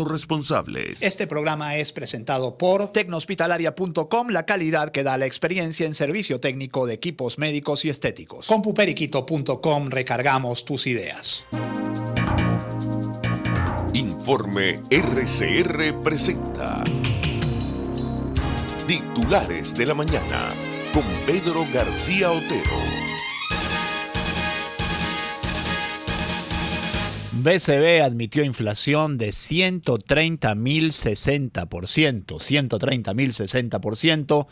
responsables. Este programa es presentado por Tecnohospitalaria.com, la calidad que da la experiencia en servicio técnico de equipos médicos y estéticos. Compuperiquito.com, recargamos tus ideas. Informe RCR presenta Titulares de la Mañana con Pedro García Otero. BCB admitió inflación de 130.060%.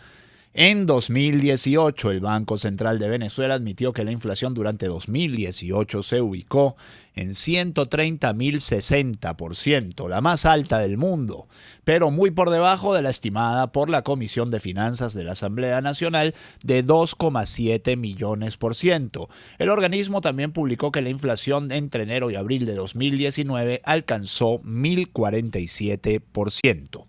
En 2018, el Banco Central de Venezuela admitió que la inflación durante 2018 se ubicó en 130.060%, la más alta del mundo, pero muy por debajo de la estimada por la Comisión de Finanzas de la Asamblea Nacional de 2,7 millones por ciento. El organismo también publicó que la inflación entre enero y abril de 2019 alcanzó 1.047%.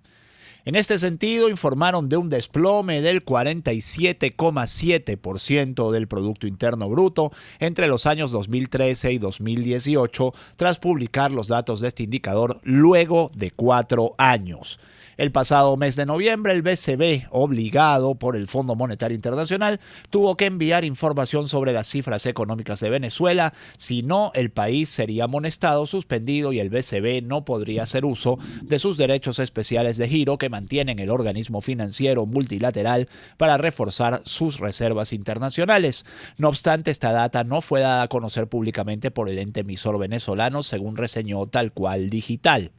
En este sentido, informaron de un desplome del 47,7% del Producto Interno Bruto entre los años 2013 y 2018, tras publicar los datos de este indicador luego de 4 años. El pasado mes de noviembre, el BCB, obligado por el Fondo Monetario Internacional, tuvo que enviar información sobre las cifras económicas de Venezuela. Si no, el país sería amonestado, suspendido y el BCB no podría hacer uso de sus derechos especiales de giro que mantienen el organismo financiero multilateral para reforzar sus reservas internacionales. No obstante, esta data no fue dada a conocer públicamente por el ente emisor venezolano, según reseñó Tal Cual Digital.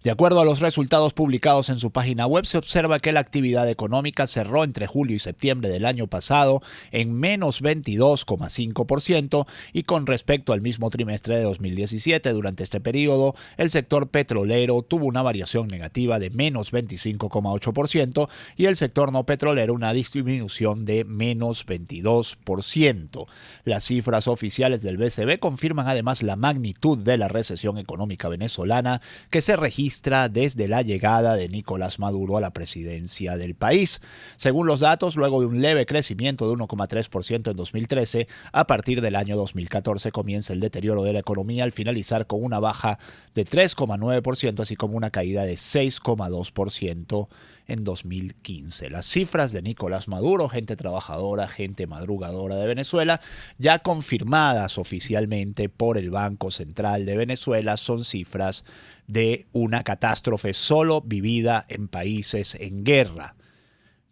De acuerdo a los resultados publicados en su página web, se observa que la actividad económica cerró entre julio y septiembre del año pasado en menos 22,5% y con respecto al mismo trimestre de 2017. Durante este periodo, el sector petrolero tuvo una variación negativa de menos 25,8% y el sector no petrolero una disminución de menos 22%. Las cifras oficiales del BCB confirman además la magnitud de la recesión económica venezolana que se registra desde la llegada de Nicolás Maduro a la presidencia del país. Según los datos, luego de un leve crecimiento de 1,3% en 2013, a partir del año 2014 comienza el deterioro de la economía al finalizar con una baja de 3,9%, así como una caída de 6,2% en 2015. Las cifras de Nicolás Maduro, gente trabajadora, gente madrugadora de Venezuela, ya confirmadas oficialmente por el Banco Central de Venezuela, son cifras de una catástrofe solo vivida en países en guerra.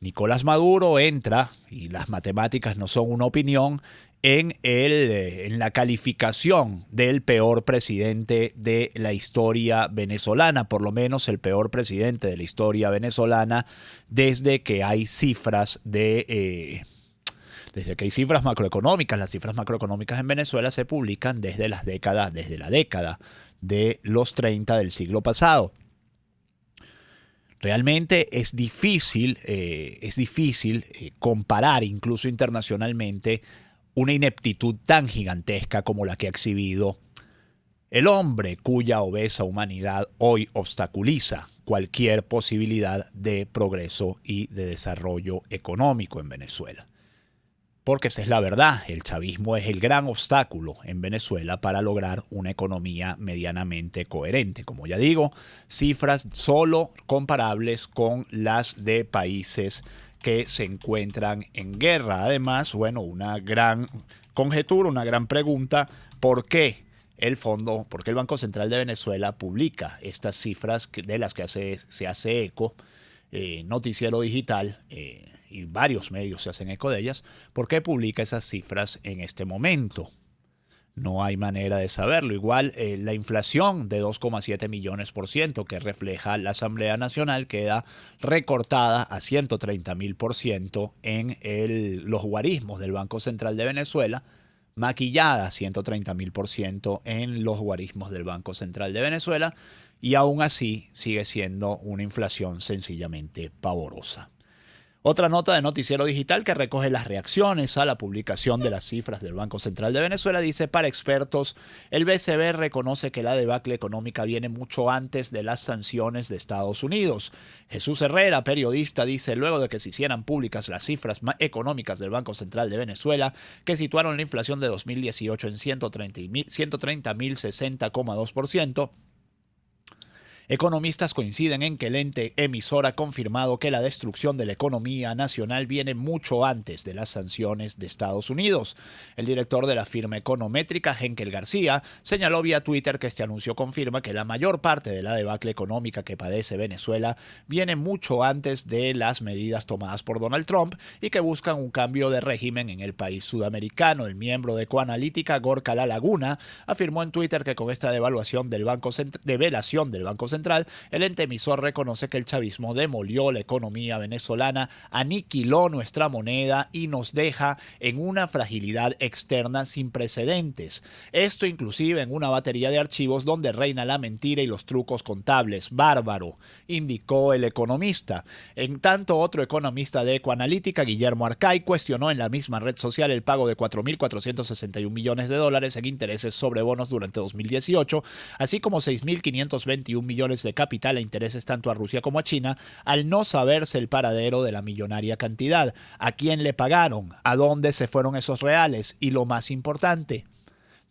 Nicolás Maduro entra, y las matemáticas no son una opinión, en la calificación del peor presidente de la historia venezolana, por lo menos el peor presidente de la historia venezolana desde que hay cifras macroeconómicas. Las cifras macroeconómicas en Venezuela se publican desde la década de los 30 del siglo pasado. Realmente es difícil comparar incluso internacionalmente una ineptitud tan gigantesca como la que ha exhibido el hombre cuya obesa humanidad hoy obstaculiza cualquier posibilidad de progreso y de desarrollo económico en Venezuela. Porque esa es la verdad, el chavismo es el gran obstáculo en Venezuela para lograr una economía medianamente coherente. Como ya digo, cifras solo comparables con las de países que se encuentran en guerra. Además, una gran conjetura, una gran pregunta, ¿por qué el Banco Central de Venezuela publica estas cifras de las que se hace eco? Noticiero Digital y varios medios se hacen eco de ellas. ¿Por qué publica esas cifras en este momento? No hay manera de saberlo. Igual la inflación de 2,7 millones por ciento que refleja la Asamblea Nacional queda recortada a 130.000% en los guarismos del Banco Central de Venezuela, maquillada a 130.000% en los guarismos del Banco Central de Venezuela, y aún así sigue siendo una inflación sencillamente pavorosa. Otra nota de Noticiero Digital que recoge las reacciones a la publicación de las cifras del Banco Central de Venezuela dice: para expertos, el BCB reconoce que la debacle económica viene mucho antes de las sanciones de Estados Unidos. Jesús Herrera, periodista, dice: luego de que se hicieran públicas las cifras económicas del Banco Central de Venezuela, que situaron la inflación de 2018 en 130.060,2%, Economistas coinciden en que el ente emisor ha confirmado que la destrucción de la economía nacional viene mucho antes de las sanciones de Estados Unidos. El director de la firma econométrica, Henkel García, señaló vía Twitter que este anuncio confirma que la mayor parte de la debacle económica que padece Venezuela viene mucho antes de las medidas tomadas por Donald Trump y que buscan un cambio de régimen en el país sudamericano. El miembro de Ecoanalítica, Gorka La Laguna, afirmó en Twitter que con esta develación del Banco Central, el ente emisor reconoce que el chavismo demolió la economía venezolana, aniquiló nuestra moneda y nos deja en una fragilidad externa sin precedentes. Esto inclusive en una batería de archivos donde reina la mentira y los trucos contables. Bárbaro, indicó el economista. En tanto, otro economista de Ecoanalítica, Guillermo Arcay, cuestionó en la misma red social el pago de $4.461 millones en intereses sobre bonos durante 2018, así como 6.521 millones de capital a intereses tanto a Rusia como a China, al no saberse el paradero de la millonaria cantidad. ¿A quién le pagaron? ¿A dónde se fueron esos reales? Y lo más importante,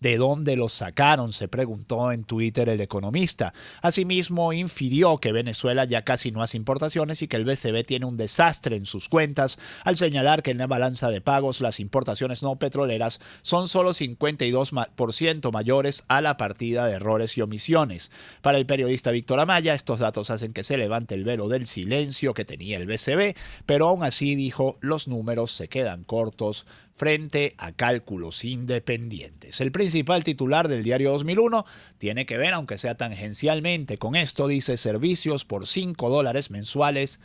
¿de dónde los sacaron?, se preguntó en Twitter el economista. Asimismo, infirió que Venezuela ya casi no hace importaciones y que el BCB tiene un desastre en sus cuentas, al señalar que en la balanza de pagos las importaciones no petroleras son solo 52% mayores a la partida de errores y omisiones. Para el periodista Víctor Amaya, estos datos hacen que se levante el velo del silencio que tenía el BCB, pero aún así, dijo, los números se quedan cortos frente a cálculos independientes. El principal titular del diario 2001 tiene que ver, aunque sea tangencialmente, con esto. Dice: servicios por $5 mensuales,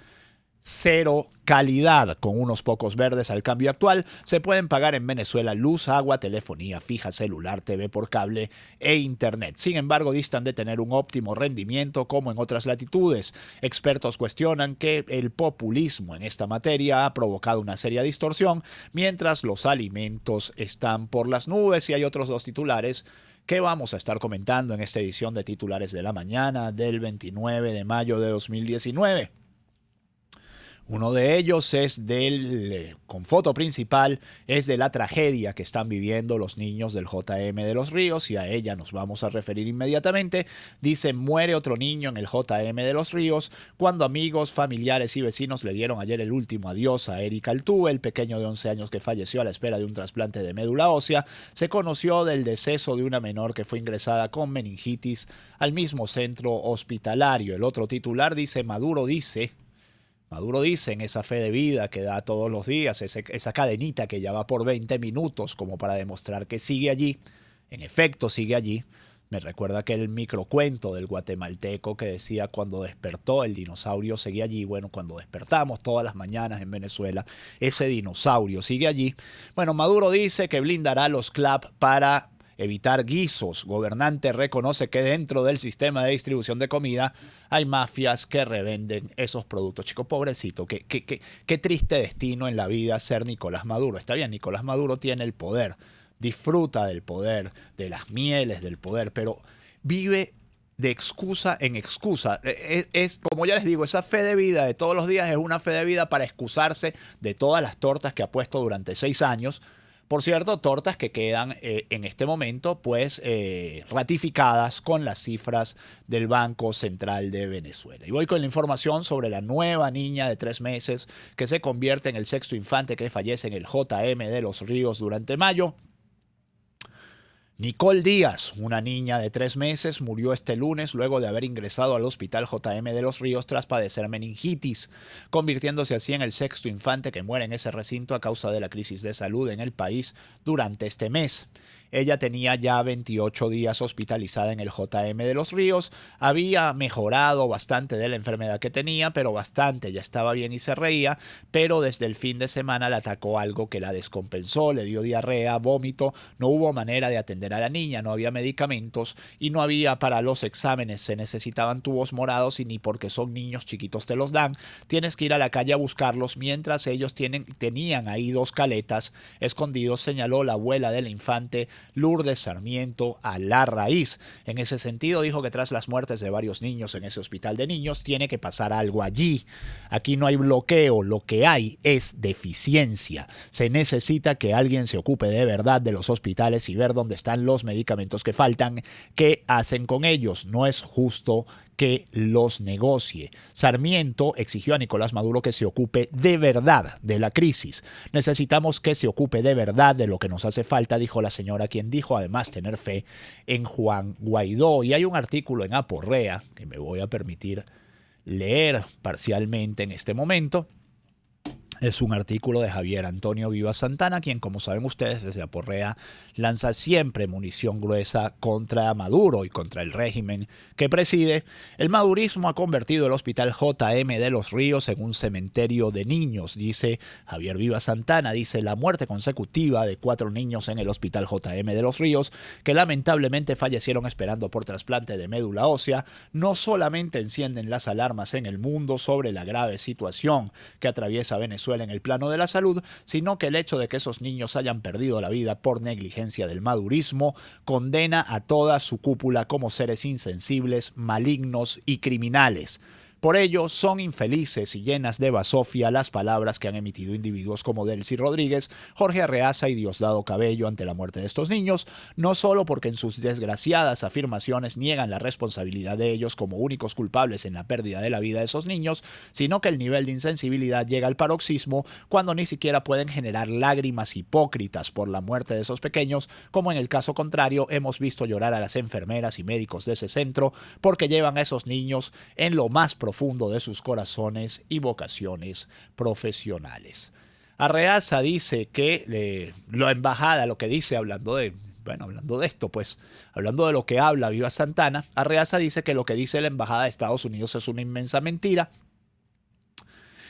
cero calidad. Con unos pocos verdes al cambio actual, se pueden pagar en Venezuela luz, agua, telefonía fija, celular, TV por cable e internet. Sin embargo, distan de tener un óptimo rendimiento como en otras latitudes. Expertos cuestionan que el populismo en esta materia ha provocado una seria distorsión, mientras los alimentos están por las nubes. Y hay otros dos titulares que vamos a estar comentando en esta edición de Titulares de la Mañana del 29 de mayo de 2019. Uno de ellos es con foto principal, es de la tragedia que están viviendo los niños del JM de Los Ríos, y a ella nos vamos a referir inmediatamente. Dice: muere otro niño en el JM de Los Ríos cuando amigos, familiares y vecinos le dieron ayer el último adiós a Eric Altuve, el pequeño de 11 años que falleció a la espera de un trasplante de médula ósea. Se conoció del deceso de una menor que fue ingresada con meningitis al mismo centro hospitalario. El otro titular dice: Maduro dice en esa fe de vida que da todos los días, esa cadenita que ya va por 20 minutos como para demostrar que sigue allí. En efecto, sigue allí. Me recuerda aquel microcuento del guatemalteco que decía: cuando despertó el dinosaurio seguía allí. Bueno, cuando despertamos todas las mañanas en Venezuela, ese dinosaurio sigue allí. Bueno, Maduro dice que blindará los CLAP para evitar guisos. Gobernante reconoce que dentro del sistema de distribución de comida hay mafias que revenden esos productos. Chico, pobrecito, qué triste destino en la vida ser Nicolás Maduro. Está bien, Nicolás Maduro tiene el poder, disfruta del poder, de las mieles del poder, pero vive de excusa en excusa. Es, como ya les digo, esa fe de vida de todos los días es una fe de vida para excusarse de todas las tortas que ha puesto durante 6 años. Por cierto, tortas que quedan en este momento pues ratificadas con las cifras del Banco Central de Venezuela. Y voy con la información sobre la nueva niña de 3 meses que se convierte en el 6º infante que fallece en el JM de Los Ríos durante mayo. Nicole Díaz, una niña de 3 meses, murió este lunes luego de haber ingresado al hospital JM de Los Ríos tras padecer meningitis, convirtiéndose así en el 6º infante que muere en ese recinto a causa de la crisis de salud en el país durante este mes. Ella tenía ya 28 días hospitalizada en el JM de Los Ríos, había mejorado bastante de la enfermedad que tenía, pero bastante, ya estaba bien y se reía, pero desde el fin de semana le atacó algo que la descompensó, le dio diarrea, vómito, no hubo manera de atender a la niña, no había medicamentos y no había para los exámenes, se necesitaban tubos morados y ni porque son niños chiquitos te los dan, tienes que ir a la calle a buscarlos, mientras ellos tenían ahí 2 caletas escondidos, señaló la abuela del infante, Lourdes Sarmiento a La Raíz. En ese sentido, dijo que tras las muertes de varios niños en ese hospital de niños, tiene que pasar algo allí. Aquí no hay bloqueo, lo que hay es deficiencia. Se necesita que alguien se ocupe de verdad de los hospitales y ver dónde están llegan los medicamentos que faltan, ¿qué hacen con ellos? No es justo que los negocie. Sarmiento exigió a Nicolás Maduro que se ocupe de verdad de la crisis. Necesitamos que se ocupe de verdad de lo que nos hace falta, dijo la señora, quien dijo además tener fe en Juan Guaidó. Y hay un artículo en Aporrea que me voy a permitir leer parcialmente en este momento. Es un artículo de Javier Antonio Vivas Santana, quien, como saben ustedes, desde Aporrea lanza siempre munición gruesa contra Maduro y contra el régimen que preside. El madurismo ha convertido el Hospital JM de Los Ríos en un cementerio de niños, dice Javier Vivas Santana. Dice: la muerte consecutiva de 4 niños en el Hospital JM de Los Ríos, que lamentablemente fallecieron esperando por trasplante de médula ósea, no solamente encienden las alarmas en el mundo sobre la grave situación que atraviesa Venezuela en el plano de la salud, sino que el hecho de que esos niños hayan perdido la vida por negligencia del madurismo condena a toda su cúpula como seres insensibles, malignos y criminales. Por ello, son infelices y llenas de basofia las palabras que han emitido individuos como Delcy Rodríguez, Jorge Arreaza y Diosdado Cabello ante la muerte de estos niños, no solo porque en sus desgraciadas afirmaciones niegan la responsabilidad de ellos como únicos culpables en la pérdida de la vida de esos niños, sino que el nivel de insensibilidad llega al paroxismo cuando ni siquiera pueden generar lágrimas hipócritas por la muerte de esos pequeños, como en el caso contrario hemos visto llorar a las enfermeras y médicos de ese centro porque llevan a esos niños en lo más profundo de sus corazones y vocaciones profesionales. Arreaza dice que la embajada, lo que dice, hablando de esto, pues, hablando de lo que habla Vivas Santana, Arreaza dice que lo que dice la embajada de Estados Unidos es una inmensa mentira.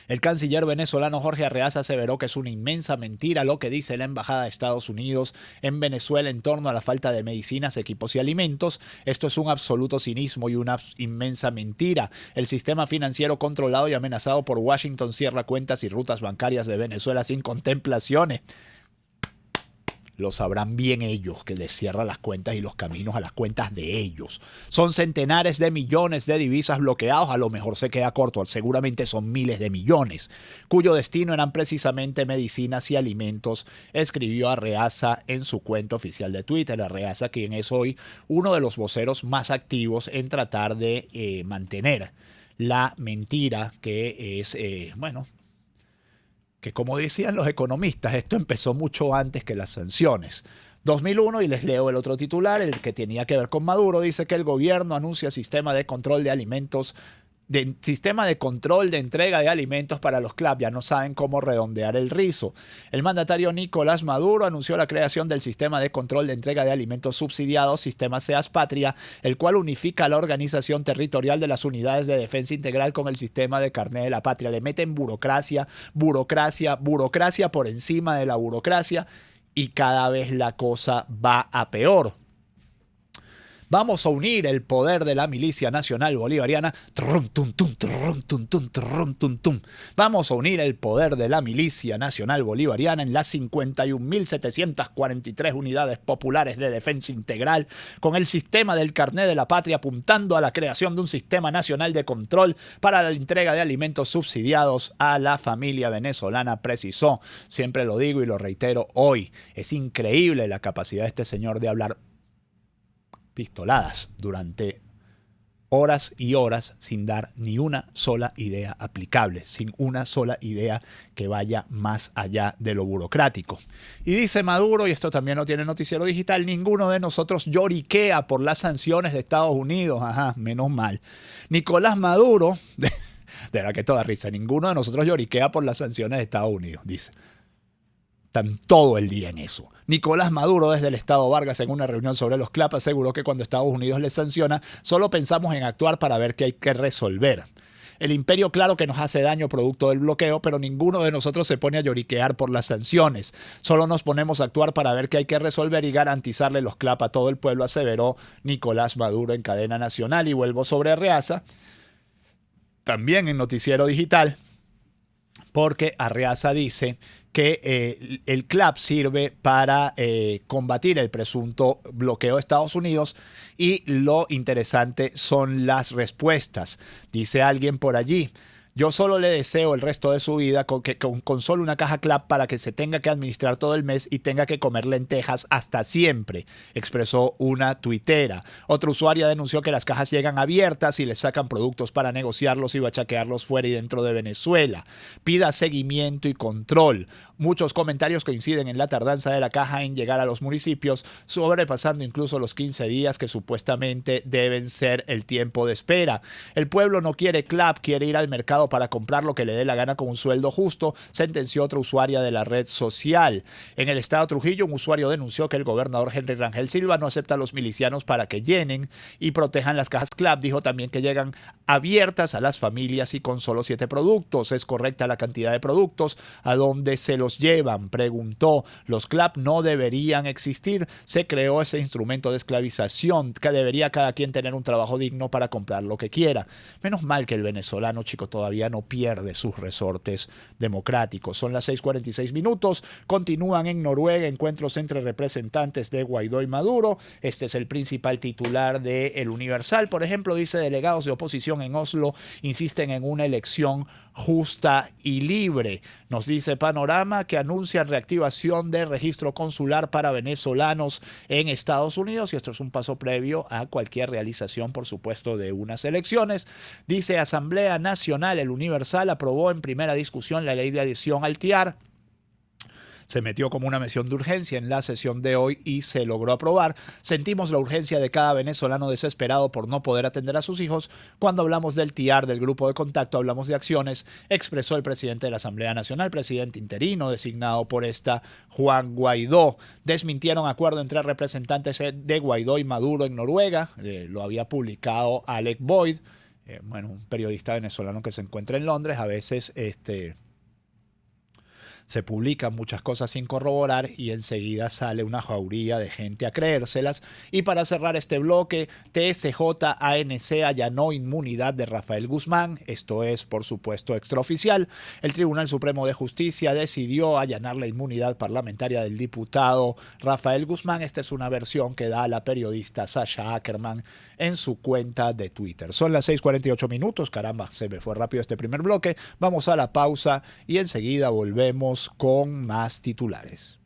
El canciller venezolano Jorge Arreaza aseveró que es una inmensa mentira lo que dice la Embajada de Estados Unidos en Venezuela en torno a la falta de medicinas, equipos y alimentos. Esto es un absoluto cinismo y una inmensa mentira. El sistema financiero controlado y amenazado por Washington cierra cuentas y rutas bancarias de Venezuela sin contemplaciones. Lo sabrán bien ellos, que les cierra las cuentas y los caminos a las cuentas de ellos. Son centenares de millones de divisas bloqueados, a lo mejor se queda corto, seguramente son miles de millones, cuyo destino eran precisamente medicinas y alimentos, escribió Arreaza en su cuenta oficial de Twitter. Arreaza, quien es hoy uno de los voceros más activos en tratar de mantener la mentira que es, que como decían los economistas, esto empezó mucho antes que las sanciones. 2001, y les leo el otro titular, el que tenía que ver con Maduro, dice que el gobierno anuncia sistema de control de alimentos, sistema de control de entrega de alimentos para los CLAP. Ya no saben cómo redondear el rizo. El mandatario Nicolás Maduro anunció la creación del sistema de control de entrega de alimentos subsidiados, sistema SEAS Patria, el cual unifica la organización territorial de las unidades de defensa integral con el sistema de carné de la patria. Le meten burocracia, burocracia, burocracia por encima de la burocracia y cada vez la cosa va a peor. Vamos a unir el poder de la milicia nacional bolivariana. Vamos a unir el poder de la milicia nacional bolivariana en las 51.743 unidades populares de defensa integral con el sistema del carné de la patria, apuntando a la creación de un sistema nacional de control para la entrega de alimentos subsidiados a la familia venezolana, precisó. Siempre lo digo y lo reitero hoy. Es increíble la capacidad de este señor de hablar pistoladas durante horas y horas sin dar ni una sola idea aplicable, sin una sola idea que vaya más allá de lo burocrático. Y dice Maduro, y esto también lo tiene Noticiero Digital, ninguno de nosotros lloriquea por las sanciones de Estados Unidos. Ajá, menos mal. Nicolás Maduro, de verdad que toda risa, ninguno de nosotros lloriquea por las sanciones de Estados Unidos, dice. Están todo el día en eso. Nicolás Maduro, desde el Estado Vargas, en una reunión sobre los CLAP, aseguró que cuando Estados Unidos les sanciona, solo pensamos en actuar para ver qué hay que resolver. El imperio, claro que nos hace daño producto del bloqueo, pero ninguno de nosotros se pone a lloriquear por las sanciones. Solo nos ponemos a actuar para ver qué hay que resolver y garantizarle los CLAP a todo el pueblo, aseveró Nicolás Maduro en cadena nacional. Y vuelvo sobre Arreaza, también en Noticiero Digital, porque Arreaza dice que el CLAP sirve para combatir el presunto bloqueo de Estados Unidos y lo interesante son las respuestas. Dice alguien por allí, Yo solo le deseo el resto de su vida con solo una caja CLAP para que se tenga que administrar todo el mes y tenga que comer lentejas hasta siempre, expresó una tuitera. Otra usuaria denunció que las cajas llegan abiertas y le sacan productos para negociarlos y bachaquearlos fuera y dentro de Venezuela. Pida seguimiento y control. Muchos comentarios coinciden en la tardanza de la caja en llegar a los municipios, sobrepasando incluso los 15 días que supuestamente deben ser el tiempo de espera. El pueblo no quiere CLAP, quiere ir al mercado para comprar lo que le dé la gana con un sueldo justo, sentenció otra usuaria de la red social. En el estado de Trujillo, un usuario denunció que el gobernador Henry Rangel Silva no acepta a los milicianos para que llenen y protejan las cajas CLAP. Dijo también que llegan abiertas a las familias y con solo 7 productos. ¿Es correcta la cantidad de productos? ¿A dónde se los llevan? Preguntó. Los CLAP no deberían existir. Se creó ese instrumento de esclavización, que debería cada quien tener un trabajo digno para comprar lo que quiera. Menos mal que el venezolano, chico, todavía no pierde sus resortes democráticos. Son las 6:46 minutos. Continúan en Noruega encuentros entre representantes de Guaidó y Maduro. Este es el principal titular de El Universal. Por ejemplo, dice: delegados de oposición en Oslo insisten en una elección justa y libre. Nos dice Panorama que anuncian reactivación de registro consular para venezolanos en Estados Unidos, y esto es un paso previo a cualquier realización, por supuesto, de unas elecciones. Dice Asamblea Nacional, El Universal aprobó en primera discusión la ley de adición al TIAR. Se metió como una mención de urgencia en la sesión de hoy y se logró aprobar. Sentimos la urgencia de cada venezolano desesperado por no poder atender a sus hijos. Cuando hablamos del TIAR, del grupo de contacto, hablamos de acciones, expresó el presidente de la Asamblea Nacional, presidente interino designado por esta, Juan Guaidó. Desmintieron acuerdo entre representantes de Guaidó y Maduro en Noruega. Lo había publicado Alec Boyd, un periodista venezolano que se encuentra en Londres. A veces se publican muchas cosas sin corroborar y enseguida sale una jauría de gente a creérselas. Y para cerrar este bloque, TSJ-ANC allanó inmunidad de Rafael Guzmán. Esto es, por supuesto, extraoficial. El Tribunal Supremo de Justicia decidió allanar la inmunidad parlamentaria del diputado Rafael Guzmán. Esta es una versión que da la periodista Sasha Ackerman en su cuenta de Twitter. Son las 6:48 minutos. Caramba, se me fue rápido este primer bloque. Vamos a la pausa y enseguida volvemos con más titulares.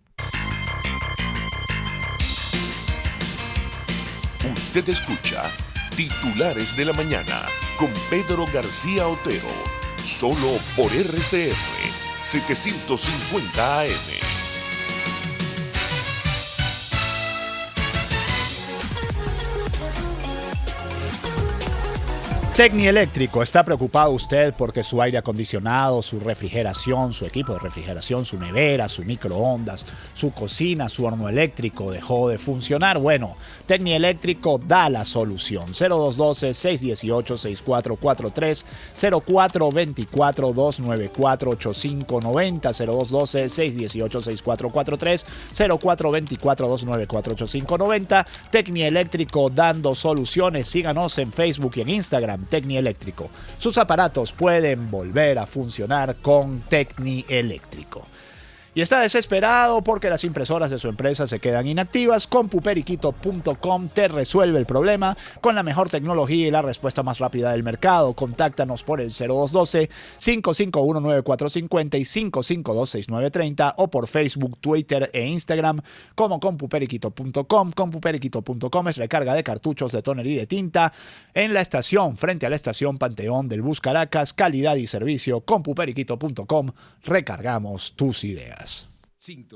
Usted escucha Titulares de la Mañana con Pedro García Otero, solo por RCR 750 AM. Tecnieléctrico, ¿está preocupado usted porque su aire acondicionado, su refrigeración, su equipo de refrigeración, su nevera, su microondas, su cocina, su horno eléctrico dejó de funcionar? Bueno, Tecnieléctrico da la solución. 0212-618-6443, 0424-294-8590, 0212-618-6443, 0424-294-8590. Tecnieléctrico dando soluciones. Síganos en Facebook y en Instagram, Tecnieléctrico. Sus aparatos pueden volver a funcionar con Tecnieléctrico. Y está desesperado porque las impresoras de su empresa se quedan inactivas. CompuPeriquito.com te resuelve el problema con la mejor tecnología y la respuesta más rápida del mercado. Contáctanos por el 0212-551-9450 y 552-6930 o por Facebook, Twitter e Instagram como CompuPeriquito.com. CompuPeriquito.com es recarga de cartuchos de tóner y de tinta en la estación, frente a la estación Panteón del Bus Caracas. Calidad y servicio. CompuPeriquito.com. Recargamos tus ideas.